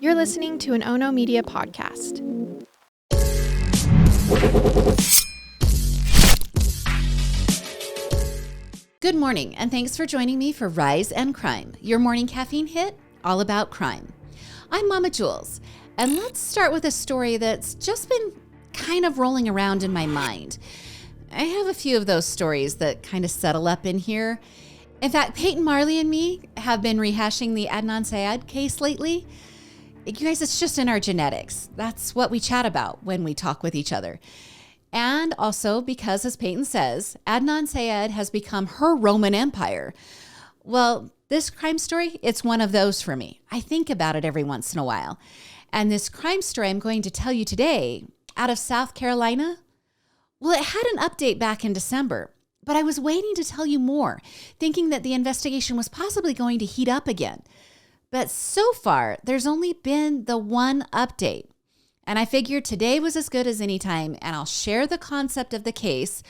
You're listening to an Ono Media podcast. Good morning, and thanks for joining me for Rise and Crime, your morning caffeine hit, all about crime. I'm Mama Jules, and let's start with a story that's just been kind of rolling around in my mind. I have a few of those stories that kind of settle up in here. In fact, Peyton Marley and me have been rehashing the Adnan Syed case lately. You guys, it's just in our genetics. That's what we chat about when we talk with each other. And also because, as Peyton says, Adnan Syed has become her Roman Empire. Well, this crime story, it's one of those for me. I think about it every once in a while. And this crime story I'm going to tell you today, out of South Carolina, well, it had an update back in December, but I was waiting to tell you more, thinking that the investigation was possibly going to heat up again. But so far, there's only been the one update. And I figured today was as good as any time, and I'll share the concept of the case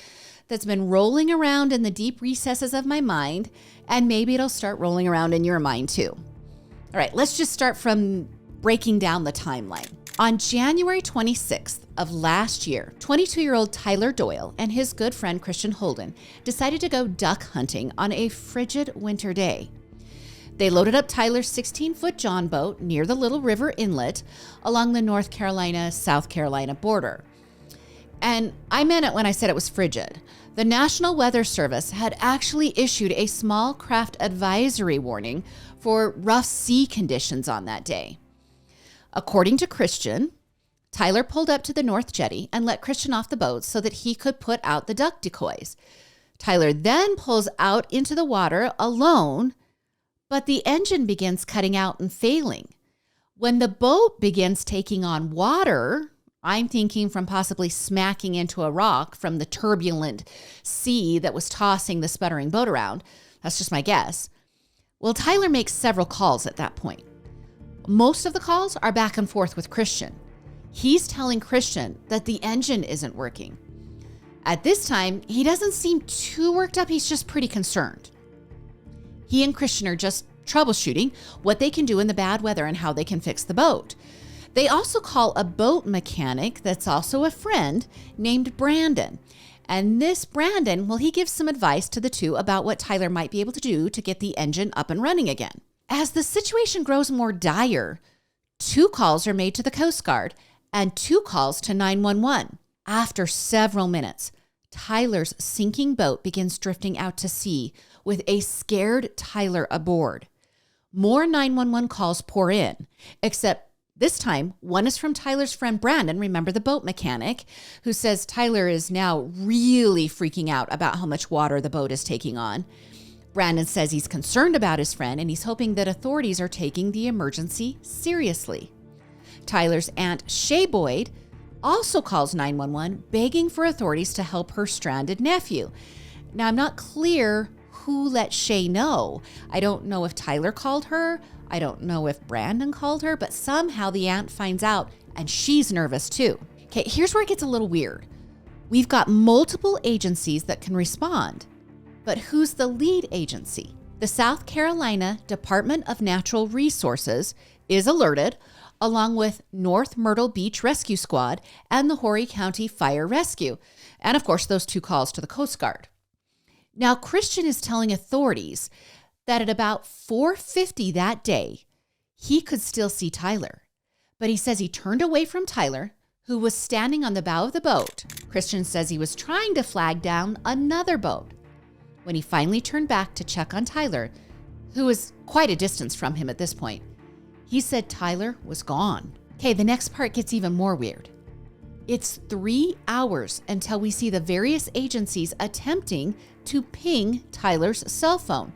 that's been rolling around in the deep recesses of my mind, and maybe it'll start rolling around in your mind too. All right, let's just start from breaking down the timeline. On January 26th of last year, 22-year-old Tyler Doyle and his good friend Christian Holden decided to go duck hunting on a frigid winter day. They loaded up Tyler's 16-foot John boat near the Little River Inlet along the North Carolina-South Carolina border. And I meant it when I said it was frigid. The National Weather Service had actually issued a small craft advisory warning for rough sea conditions on that day. According to Christian, Tyler pulled up to the North Jetty and let Christian off the boat so that he could put out the duck decoys. Tyler then pulls out into the water alone, but the engine begins cutting out and failing. When the boat begins taking on water, I'm thinking from possibly smacking into a rock from the turbulent sea that was tossing the sputtering boat around. That's just my guess. Well, Tyler makes several calls at that point. Most of the calls are back and forth with Christian. He's telling Christian that the engine isn't working. At this time, he doesn't seem too worked up. He's just pretty concerned. He and Christian are just troubleshooting what they can do in the bad weather and how they can fix the boat. They also call a boat mechanic that's also a friend named Brandon. And this Brandon, well, he gives some advice to the two about what Tyler might be able to do to get the engine up and running again. As the situation grows more dire, 2 calls are made to the Coast Guard and 2 calls to 911. After several minutes, Tyler's sinking boat begins drifting out to sea with a scared Tyler aboard. More 911 calls pour in, except this time, one is from Tyler's friend Brandon, remember the boat mechanic, who says Tyler is now really freaking out about how much water the boat is taking on. Brandon says he's concerned about his friend and he's hoping that authorities are taking the emergency seriously. Tyler's aunt, Shay Boyd, also calls 911, begging for authorities to help her stranded nephew. Now, I'm not clear who let Shay know. I don't know if Tyler called her. I don't know if Brandon called her, but somehow the aunt finds out and she's nervous too. Okay, here's where it gets a little weird. We've got multiple agencies that can respond, but who's the lead agency? The South Carolina Department of Natural Resources is alerted, along with North Myrtle Beach Rescue Squad and the Horry County Fire Rescue, and of course those 2 calls to the Coast Guard. Now, Christian is telling authorities that at about 4:50 that day, he could still see Tyler, but he says he turned away from Tyler, who was standing on the bow of the boat. Christian says he was trying to flag down another boat. When he finally turned back to check on Tyler, who was quite a distance from him at this point, he said Tyler was gone. Okay, the next part gets even more weird. It's 3 hours until we see the various agencies attempting to ping Tyler's cell phone.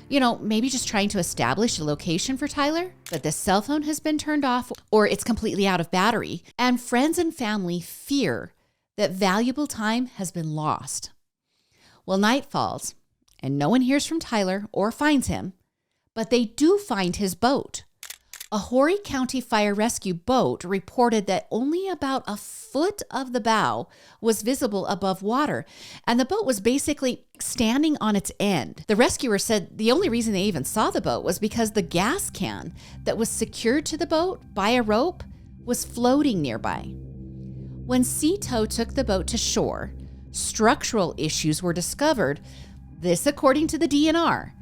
You know, maybe just trying to establish a location for Tyler, but the cell phone has been turned off or it's completely out of battery, and friends and family fear that valuable time has been lost. Well, night falls and no one hears from Tyler or finds him, but they do find his boat. A Horry County fire rescue boat reported that only about a foot of the bow was visible above water, and the boat was basically standing on its end. The rescuer said the only reason they even saw the boat was because the gas can that was secured to the boat by a rope was floating nearby. When Sea Tow took the boat to shore, structural issues were discovered, this according to the DNR,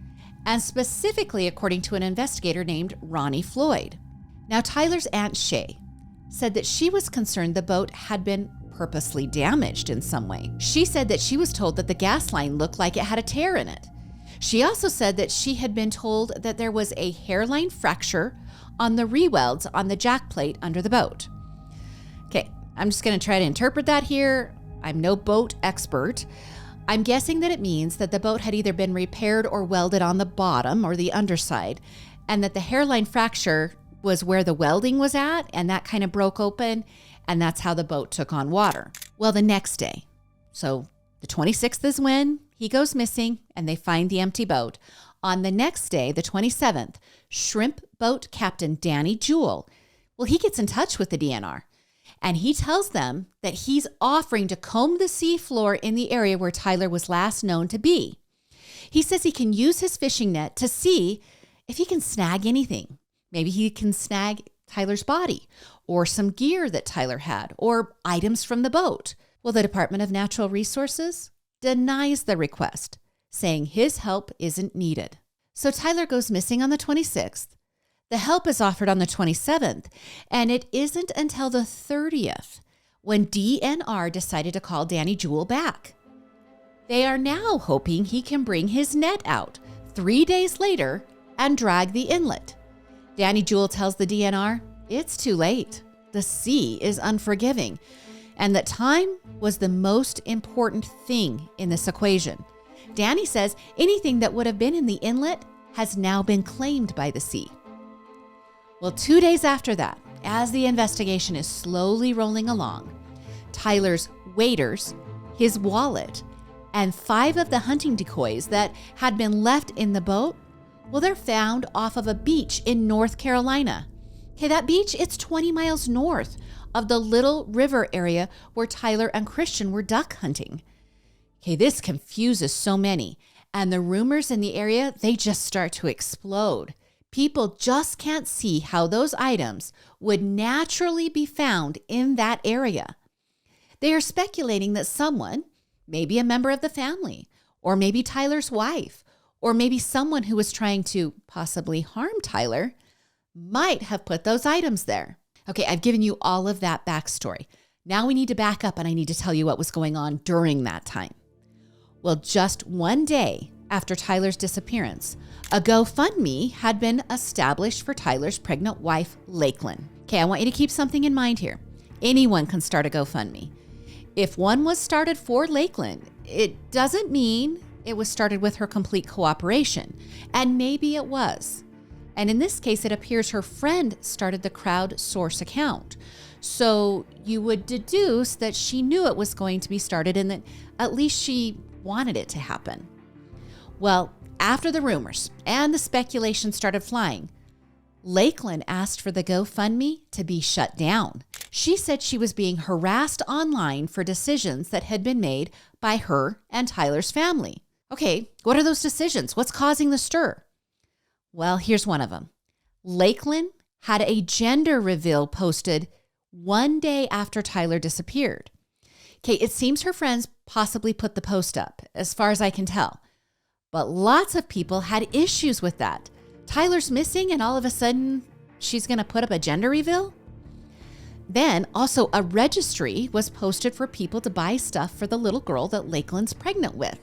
and specifically according to an investigator named Ronnie Floyd. Now, Tyler's Aunt Shay said that she was concerned the boat had been purposely damaged in some way. She said that she was told that the gas line looked like it had a tear in it. She also said that she had been told that there was a hairline fracture on the re-welds on the jack plate under the boat. Okay, I'm just going to try to interpret that here. I'm no boat expert. I'm guessing that it means that the boat had either been repaired or welded on the bottom or the underside, and that the hairline fracture was where the welding was at, and that kind of broke open, and that's how the boat took on water. Well, the next day, so the 26th is when he goes missing, and they find the empty boat. On the next day, the 27th, shrimp boat captain Danny Jewell, well, he gets in touch with the DNR. And he tells them that he's offering to comb the seafloor in the area where Tyler was last known to be. He says he can use his fishing net to see if he can snag anything. Maybe he can snag Tyler's body or some gear that Tyler had or items from the boat. Well, the Department of Natural Resources denies the request, saying his help isn't needed. So Tyler goes missing on the 26th. The help is offered on the 27th, and it isn't until the 30th when DNR decided to call Danny Jewell back. They are now hoping he can bring his net out 3 days later and drag the inlet. Danny Jewell tells the DNR it's too late. The sea is unforgiving, and that time was the most important thing in this equation. Danny says anything that would have been in the inlet has now been claimed by the sea. Well, 2 days after that, as the investigation is slowly rolling along, Tyler's waders, his wallet, and 5 of the hunting decoys that had been left in the boat, well, they're found off of a beach in North Carolina. Okay, that beach, it's 20 miles north of the Little River area where Tyler and Christian were duck hunting. Okay, this confuses so many, and the rumors in the area, they just start to explode. People just can't see how those items would naturally be found in that area. They are speculating that someone, maybe a member of the family, or maybe Tyler's wife, or maybe someone who was trying to possibly harm Tyler, might have put those items there. Okay, I've given you all of that backstory. Now we need to back up and I need to tell you what was going on during that time. Well, just one day after Tyler's disappearance, a GoFundMe had been established for Tyler's pregnant wife, Lakeland. Okay, I want you to keep something in mind here. Anyone can start a GoFundMe. If one was started for Lakeland, it doesn't mean it was started with her complete cooperation. And maybe it was. And in this case, it appears her friend started the crowdsource account. So you would deduce that she knew it was going to be started and that at least she wanted it to happen. Well, after the rumors and the speculation started flying, Lakeland asked for the GoFundMe to be shut down. She said she was being harassed online for decisions that had been made by her and Tyler's family. Okay, what are those decisions? What's causing the stir? Well, here's one of them. Lakeland had a gender reveal posted 1 day after Tyler disappeared. Okay, it seems her friends possibly put the post up, as far as I can tell. But lots of people had issues with that. Tyler's missing and all of a sudden she's going to put up a gender reveal? Then also a registry was posted for people to buy stuff for the little girl that Lakeland's pregnant with.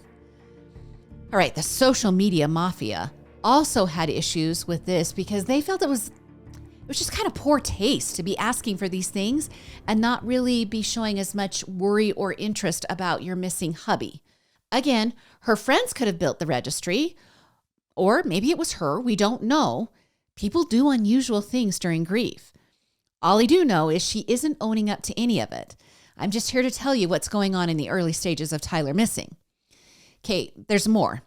All right, the social media mafia also had issues with this because they felt it was just kind of poor taste to be asking for these things and not really be showing as much worry or interest about your missing hubby. Again, her friends could have built the registry, or maybe it was her. We don't know. People do unusual things during grief. All I do know is she isn't owning up to any of it. I'm just here to tell you what's going on in the early stages of Tyler missing. Okay, there's more.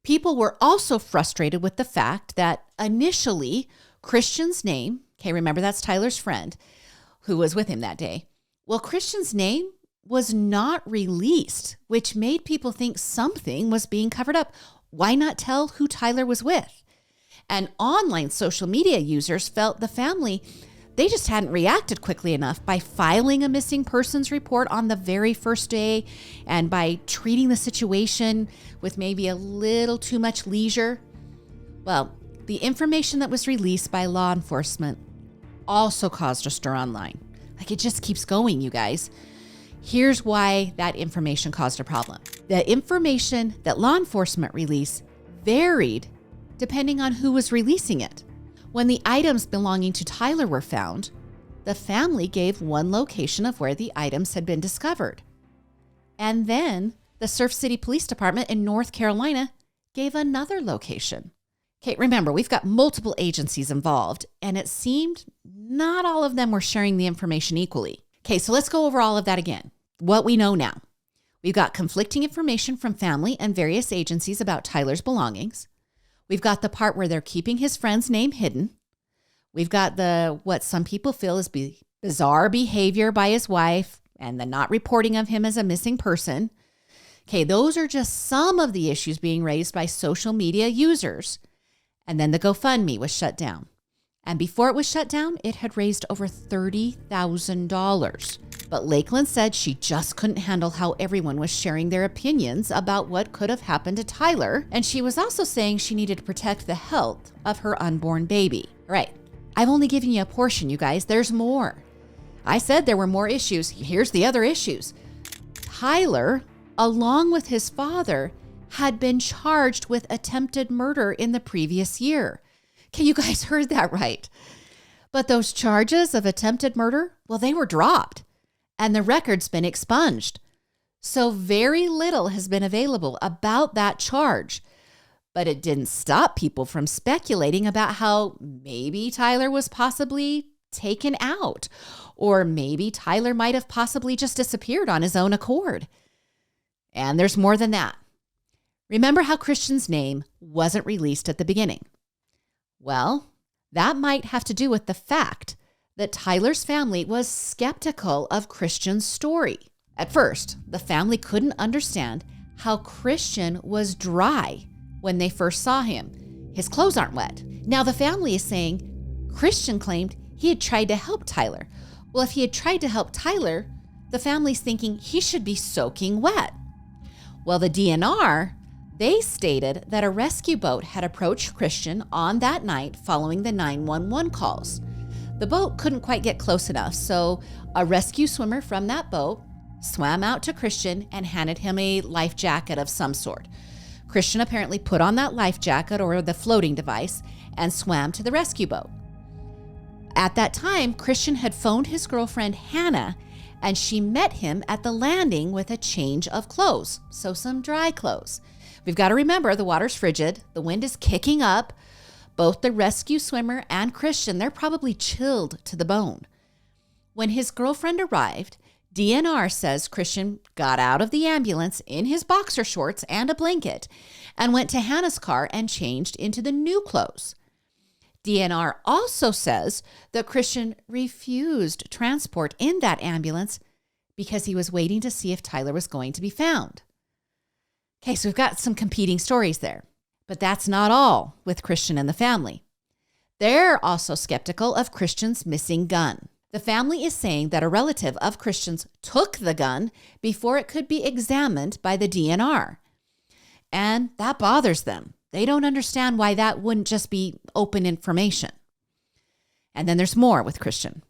People were also frustrated with the fact that initially Christian's name Okay, remember that's Tyler's friend who was with him that day. Well, Christian's name was not released, which made people think something was being covered up. Why not tell who Tyler was with? And online social media users felt the family, they just hadn't reacted quickly enough by filing a missing persons report on the very first day and by treating the situation with maybe a little too much leisure. Well, the information that was released by law enforcement also caused a stir online. Like, it just keeps going, you guys. Here's why that information caused a problem. The information that law enforcement released varied depending on who was releasing it. When the items belonging to Tyler were found, the family gave one location of where the items had been discovered. And then the Surf City Police Department in North Carolina gave another location. Okay, remember, we've got multiple agencies involved, and it seemed not all of them were sharing the information equally. Okay, so let's go over all of that again. What we know now. We've got conflicting information from family and various agencies about Tyler's belongings. We've got the part where they're keeping his friend's name hidden. We've got what some people feel is bizarre behavior by his wife and the not reporting of him as a missing person. Okay, those are just some of the issues being raised by social media users. And then the GoFundMe was shut down. And before it was shut down, it had raised over $30,000. But Lakeland said she just couldn't handle how everyone was sharing their opinions about what could have happened to Tyler. And she was also saying she needed to protect the health of her unborn baby. Right. I've only given you a portion, you guys. There's more. I said there were more issues. Here's the other issues. Tyler, along with his father, had been charged with attempted murder in the previous year. Okay, you guys heard that right. But those charges of attempted murder, well, they were dropped and the record's been expunged. So very little has been available about that charge. But it didn't stop people from speculating about how maybe Tyler was possibly taken out, or maybe Tyler might have possibly just disappeared on his own accord. And there's more than that. Remember how Christian's name wasn't released at the beginning? Well, that might have to do with the fact that Tyler's family was skeptical of Christian's story. At first, the family couldn't understand how Christian was dry when they first saw him. His clothes aren't wet. Now the family is saying Christian claimed he had tried to help Tyler. Well, if he had tried to help Tyler, the family's thinking he should be soaking wet. Well, the DNR, they stated that a rescue boat had approached Christian on that night following the 911 calls. The boat couldn't quite get close enough, so a rescue swimmer from that boat swam out to Christian and handed him a life jacket of some sort. Christian apparently put on that life jacket or the floating device and swam to the rescue boat. At that time, Christian had phoned his girlfriend Hannah, and she met him at the landing with a change of clothes, so some dry clothes. We've got to remember the water's frigid, the wind is kicking up. Both the rescue swimmer and Christian, they're probably chilled to the bone. When his girlfriend arrived, DNR says Christian got out of the ambulance in his boxer shorts and a blanket and went to Hannah's car and changed into the new clothes. DNR also says that Christian refused transport in that ambulance because he was waiting to see if Tyler was going to be found. Okay, so we've got some competing stories there. But that's not all with Christian and the family. They're also skeptical of Christian's missing gun. The family is saying that a relative of Christian's took the gun before it could be examined by the DNR. And that bothers them. They don't understand why that wouldn't just be open information. And then there's more with Christian.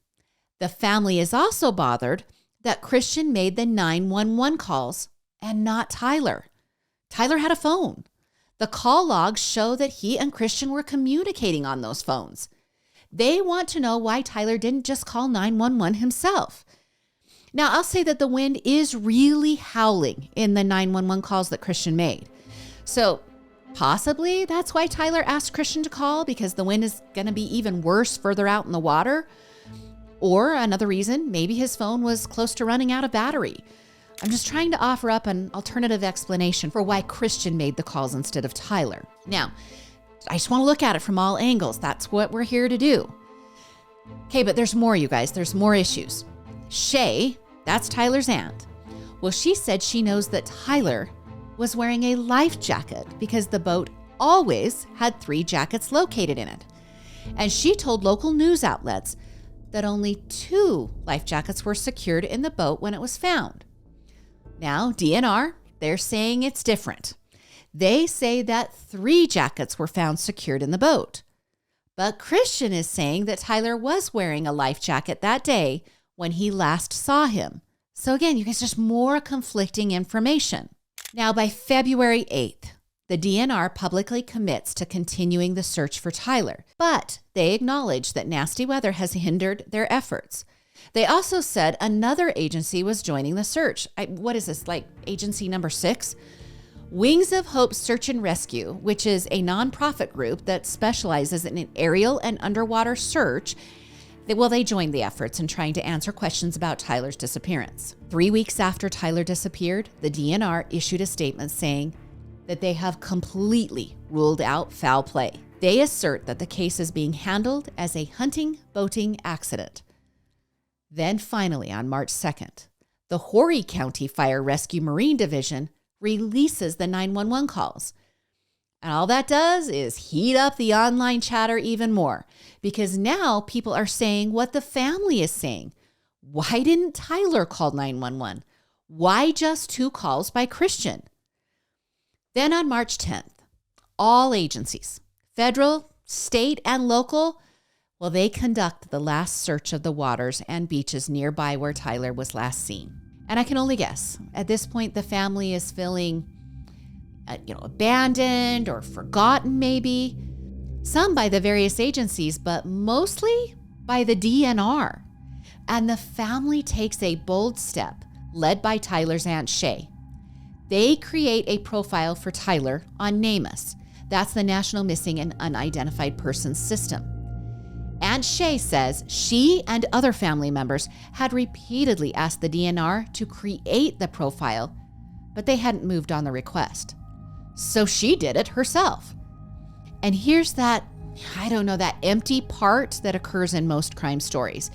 The family is also bothered that Christian made the 911 calls and not Tyler. Tyler had a phone. The call logs show that he and Christian were communicating on those phones. They want to know why Tyler didn't just call 911 himself. Now, I'll say that the wind is really howling in the 911 calls that Christian made. So possibly that's why Tyler asked Christian to call, because the wind is going to be even worse further out in the water. Or another reason, maybe his phone was close to running out of battery. I'm just trying to offer up an alternative explanation for why Christian made the calls instead of Tyler. Now, I just want to look at it from all angles. That's what we're here to do. Okay, but there's more, you guys. There's more issues. Shay, that's Tyler's aunt. Well, she said she knows that Tyler was wearing a life jacket because the boat always had 3 jackets located in it. And she told local news outlets that only 2 life jackets were secured in the boat when it was found. Now, DNR, they're saying it's different. They say that 3 jackets were found secured in the boat. But Christian is saying that Tyler was wearing a life jacket that day when he last saw him. So again, you guys, just more conflicting information. Now, by February 8th, the DNR publicly commits to continuing the search for Tyler, but they acknowledge that nasty weather has hindered their efforts. They also said another agency was joining the search. What is this, like agency number 6? Wings of Hope Search and Rescue, which is a nonprofit group that specializes in an aerial and underwater search. They joined the efforts in trying to answer questions about Tyler's disappearance. 3 weeks after Tyler disappeared, the DNR issued a statement saying that they have completely ruled out foul play. They assert that the case is being handled as a hunting boating accident. Then finally, on March 2nd, the Horry County Fire Rescue Marine Division releases the 911 calls. And all that does is heat up the online chatter even more, because now people are saying what the family is saying. Why didn't Tyler call 911? Why just 2 calls by Christian? Then on March 10th, all agencies, federal, state, and local, they conduct the last search of the waters and beaches nearby where Tyler was last seen. And I can only guess, at this point, the family is feeling, abandoned or forgotten maybe. Some by the various agencies, but mostly by the DNR. And the family takes a bold step, led by Tyler's aunt Shay. They create a profile for Tyler on NamUs. That's the National Missing and Unidentified Persons System. Aunt Shay says she and other family members had repeatedly asked the DNR to create the profile, but they hadn't moved on the request. So she did it herself. And here's that empty part that occurs in most crime stories.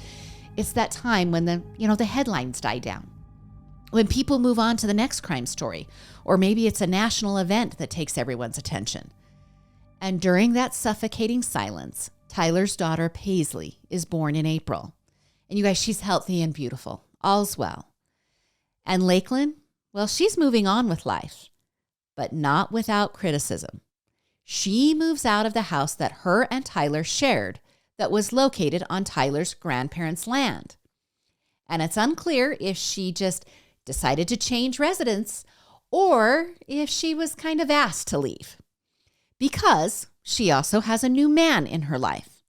It's that time when the headlines die down, when people move on to the next crime story, or maybe it's a national event that takes everyone's attention. And during that suffocating silence, Tyler's daughter, Paisley, is born in April. And you guys, she's healthy and beautiful. All's well. And Lakeland, she's moving on with life, but not without criticism. She moves out of the house that her and Tyler shared that was located on Tyler's grandparents' land. And it's unclear if she just decided to change residence or if she was kind of asked to leave, because she also has a new man in her life.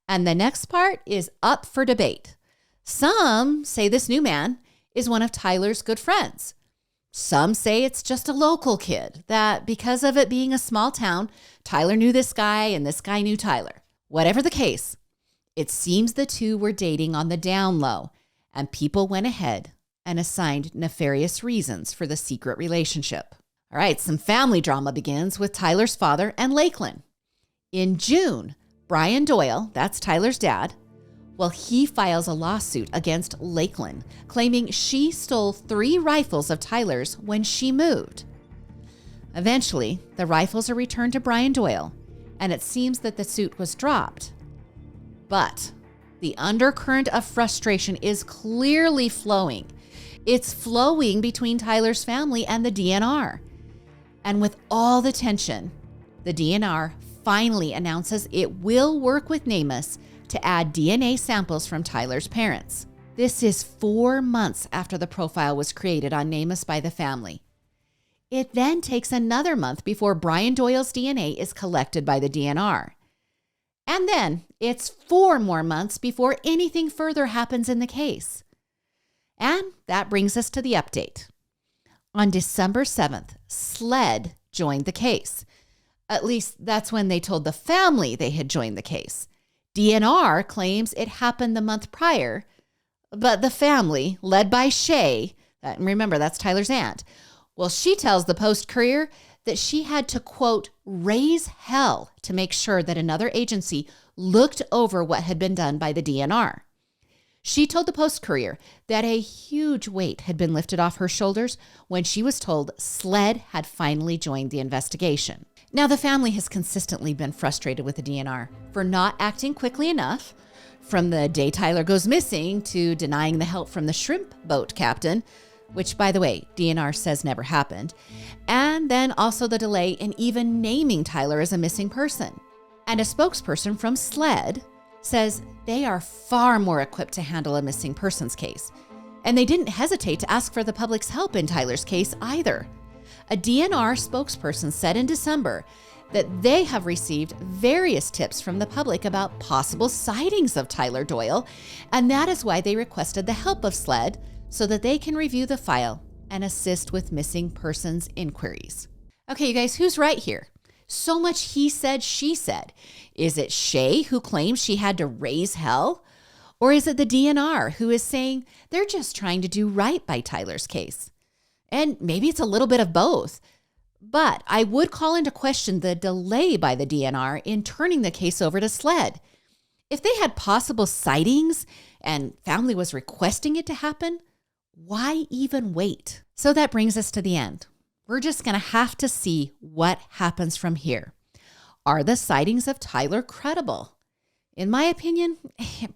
And the next part is up for debate. Some say this new man is one of Tyler's good friends. Some say it's just a local kid, that because of it being a small town, Tyler knew this guy and this guy knew Tyler. Whatever the case, it seems the two were dating on the down low, and people went ahead and assigned nefarious reasons for the secret relationship. All right, some family drama begins with Tyler's father and Lakeland. In June, Brian Doyle, that's Tyler's dad, he files a lawsuit against Lakeland, claiming she stole 3 rifles of Tyler's when she moved. Eventually, the rifles are returned to Brian Doyle, and it seems that the suit was dropped. But the undercurrent of frustration is clearly flowing. It's flowing between Tyler's family and the DNR. And with all the tension, the DNR finally announces it will work with NamUs to add DNA samples from Tyler's parents. This is 4 months after the profile was created on NamUs by the family. It then takes another month before Brian Doyle's DNA is collected by the DNR. And then it's 4 more months before anything further happens in the case. And that brings us to the update. On December 7th, SLED joined the case. At least that's when they told the family they had joined the case. DNR claims it happened the month prior, but the family, led by Shay, remember that's Tyler's aunt, she tells the Post-Courier that she had to, quote, raise hell to make sure that another agency looked over what had been done by the DNR. She told the Post-Courier that a huge weight had been lifted off her shoulders when she was told SLED had finally joined the investigation. Now, the family has consistently been frustrated with the DNR for not acting quickly enough, from the day Tyler goes missing to denying the help from the shrimp boat captain, which, by the way, DNR says never happened, and then also the delay in even naming Tyler as a missing person. And a spokesperson from SLED says they are far more equipped to handle a missing persons case. And they didn't hesitate to ask for the public's help in Tyler's case either. A DNR spokesperson said in December that they have received various tips from the public about possible sightings of Tyler Doyle, and that is why they requested the help of SLED so that they can review the file and assist with missing persons inquiries. Okay, you guys, who's right here? So much he said, she said. Is it Shay who claims she had to raise hell? Or is it the DNR who is saying they're just trying to do right by Tyler's case? And maybe it's a little bit of both. But I would call into question the delay by the DNR in turning the case over to SLED. If they had possible sightings and family was requesting it to happen, why even wait? So that brings us to the end. We're just going to have to see what happens from here. Are the sightings of Tyler credible? In my opinion,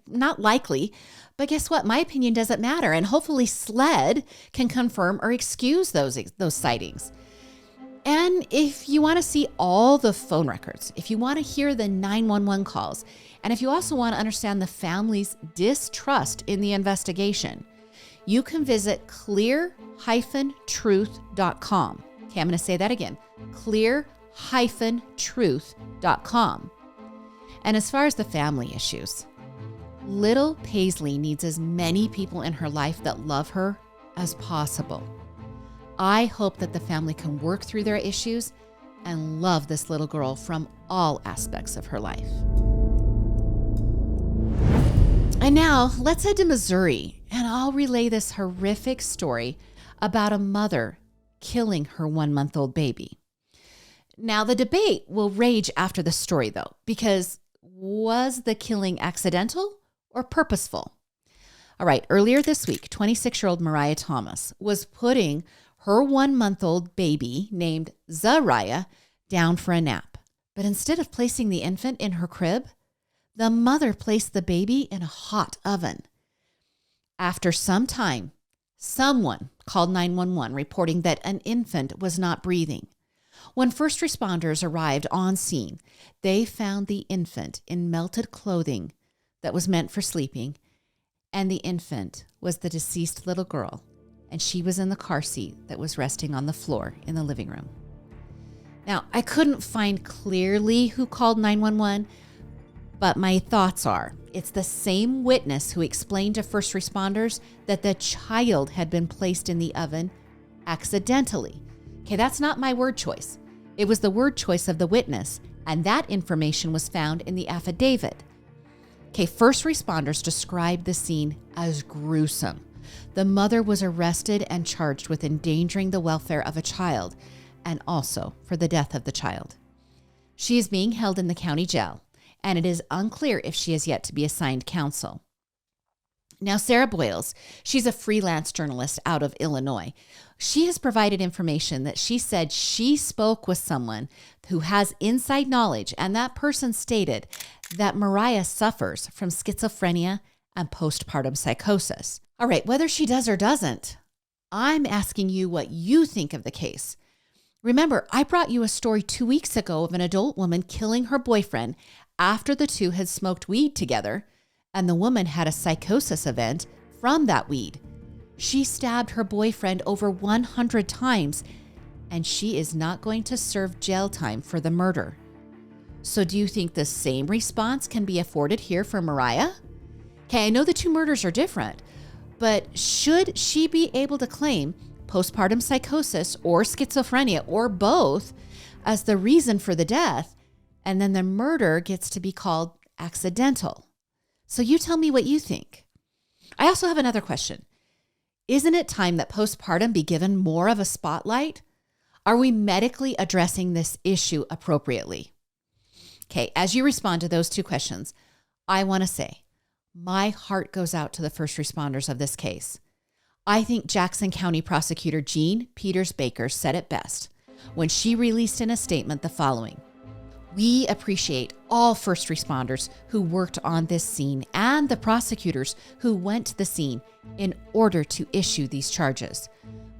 not likely. But guess what? My opinion doesn't matter. And hopefully SLED can confirm or excuse those sightings. And if you want to see all the phone records, if you want to hear the 911 calls, and if you also want to understand the family's distrust in the investigation, you can visit clear-truth.com. Okay, I'm going to say that again, clear-truth.com. And as far as the family issues, little Paisley needs as many people in her life that love her as possible. I hope that the family can work through their issues and love this little girl from all aspects of her life. And now let's head to Missouri, and I'll relay this horrific story about a mother killing her 1-month-old baby. Now, the debate will rage after the story, though, because was the killing accidental or purposeful? All right, earlier this week, 26-year-old Mariah Thomas was putting her 1-month-old baby named Zariah down for a nap. But instead of placing the infant in her crib, the mother placed the baby in a hot oven. After some time, someone called 911 reporting that an infant was not breathing. When first responders arrived on scene, they found the infant in melted clothing that was meant for sleeping, and the infant was the deceased little girl, and she was in the car seat that was resting on the floor in the living room. Now, I couldn't find clearly who called 911, but my thoughts are it's the same witness who explained to first responders that the child had been placed in the oven accidentally. Okay, that's not my word choice. It was the word choice of the witness, and that information was found in the affidavit. Okay, first responders described the scene as gruesome. The mother was arrested and charged with endangering the welfare of a child and also for the death of the child. She is being held in the county jail, and it is unclear if she is yet to be assigned counsel. Now, Sarah Boyles, she's a freelance journalist out of Illinois. She has provided information that she said she spoke with someone who has inside knowledge, and that person stated that Mariah suffers from schizophrenia and postpartum psychosis. All right, whether she does or doesn't, I'm asking you what you think of the case. Remember, I brought you a story 2 weeks ago of an adult woman killing her boyfriend after the two had smoked weed together, and the woman had a psychosis event from that weed. She stabbed her boyfriend over 100 times, and she is not going to serve jail time for the murder. So do you think the same response can be afforded here for Mariah? Okay, I know the two murders are different, but should she be able to claim postpartum psychosis or schizophrenia or both as the reason for the death, and then the murder gets to be called accidental? So you tell me what you think. I also have another question. Isn't it time that postpartum be given more of a spotlight? Are we medically addressing this issue appropriately? Okay, as you respond to those two questions, I want to say my heart goes out to the first responders of this case. I think Jackson County Prosecutor Jean Peters Baker said it best when she released in a statement the following: "We appreciate all first responders who worked on this scene and the prosecutors who went to the scene in order to issue these charges.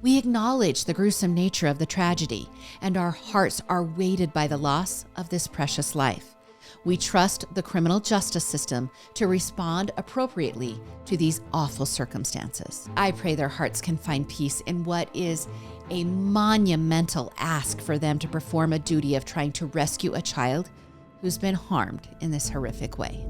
We acknowledge the gruesome nature of the tragedy, and our hearts are weighted by the loss of this precious life. We trust the criminal justice system to respond appropriately to these awful circumstances." I pray their hearts can find peace in what is a monumental ask for them to perform a duty of trying to rescue a child who's been harmed in this horrific way.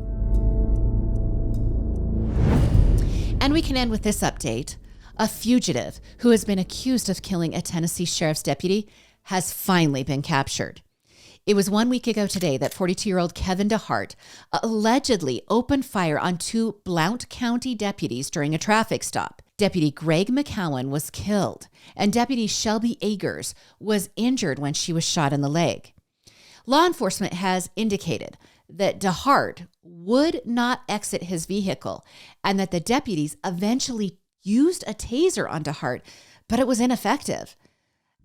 And we can end with this update. A fugitive who has been accused of killing a Tennessee sheriff's deputy has finally been captured. It was 1 week ago today that 42-year-old Kevin DeHart allegedly opened fire on two Blount County deputies during a traffic stop. Deputy Greg McCowan was killed, and Deputy Shelby Agers was injured when she was shot in the leg. Law enforcement has indicated that DeHart would not exit his vehicle and that the deputies eventually used a taser on DeHart, but it was ineffective.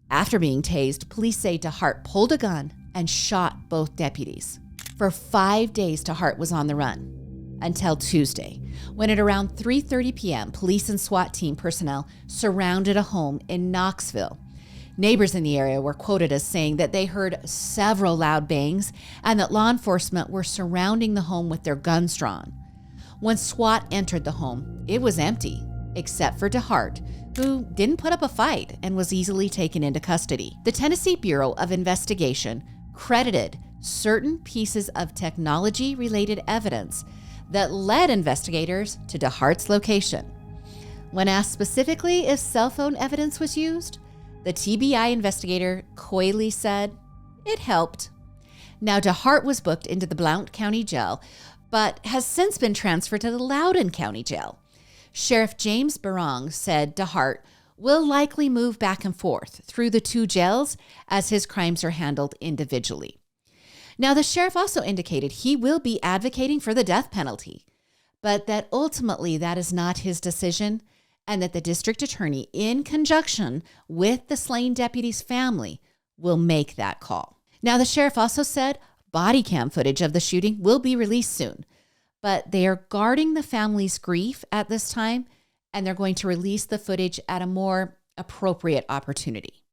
After being tased, police say DeHart pulled a gun and shot both deputies. For 5 days, DeHart was on the run until Tuesday, when at around 3:30 p.m., police and SWAT team personnel surrounded a home in Knoxville. Neighbors in the area were quoted as saying that they heard several loud bangs and that law enforcement were surrounding the home with their guns drawn. When SWAT entered the home, it was empty, except for DeHart, who didn't put up a fight and was easily taken into custody. The Tennessee Bureau of Investigation credited certain pieces of technology-related evidence that led investigators to DeHart's location. When asked specifically if cell phone evidence was used, the TBI investigator coyly said it helped. Now, DeHart was booked into the Blount County Jail, but has since been transferred to the Loudoun County Jail. Sheriff James Barong said DeHart will likely move back and forth through the two jails as his crimes are handled individually. Now, the sheriff also indicated he will be advocating for the death penalty, but that ultimately that is not his decision, and that the district attorney, in conjunction with the slain deputy's family, will make that call. Now, the sheriff also said body cam footage of the shooting will be released soon, but they are guarding the family's grief at this time, and they're going to release the footage at a more appropriate opportunity.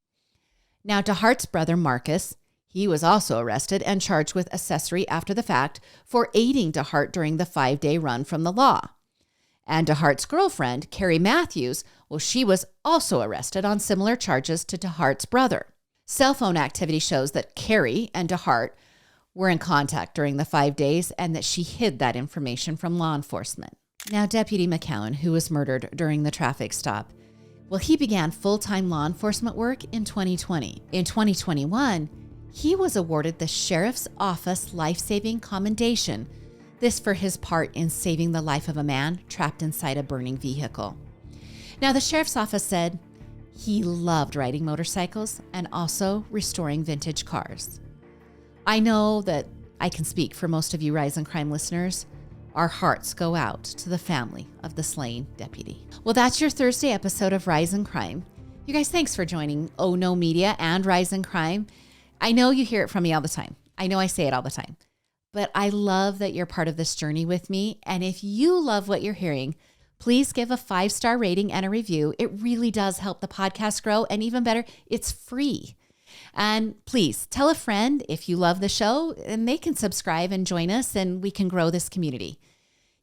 Now, DeHart's brother, Marcus, he was also arrested and charged with accessory after the fact for aiding DeHart during the 5-day run from the law. And DeHart's girlfriend, Carrie Matthews, well, she was also arrested on similar charges to DeHart's brother. Cell phone activity shows that Carrie and DeHart were in contact during the 5 days and that she hid that information from law enforcement. Now, Deputy McCowan, who was murdered during the traffic stop, well, he began full-time law enforcement work in 2020. In 2021, he was awarded the Sheriff's Office Life-Saving Commendation, this for his part in saving the life of a man trapped inside a burning vehicle. Now, the Sheriff's Office said he loved riding motorcycles and also restoring vintage cars. I know that I can speak for most of you Rise and Crime listeners. Our hearts go out to the family of the slain deputy. Well, that's your Thursday episode of Rise and Crime. You guys, thanks for joining Oh No Media and Rise and Crime. I know you hear it from me all the time. I know I say it all the time. But I love that you're part of this journey with me. And if you love what you're hearing, please give a 5-star rating and a review. It really does help the podcast grow. And even better, it's free. And please tell a friend if you love the show, and they can subscribe and join us, and we can grow this community.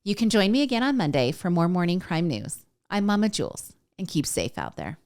You can join me again on Monday for more morning crime news. I'm Mama Jules, and keep safe out there.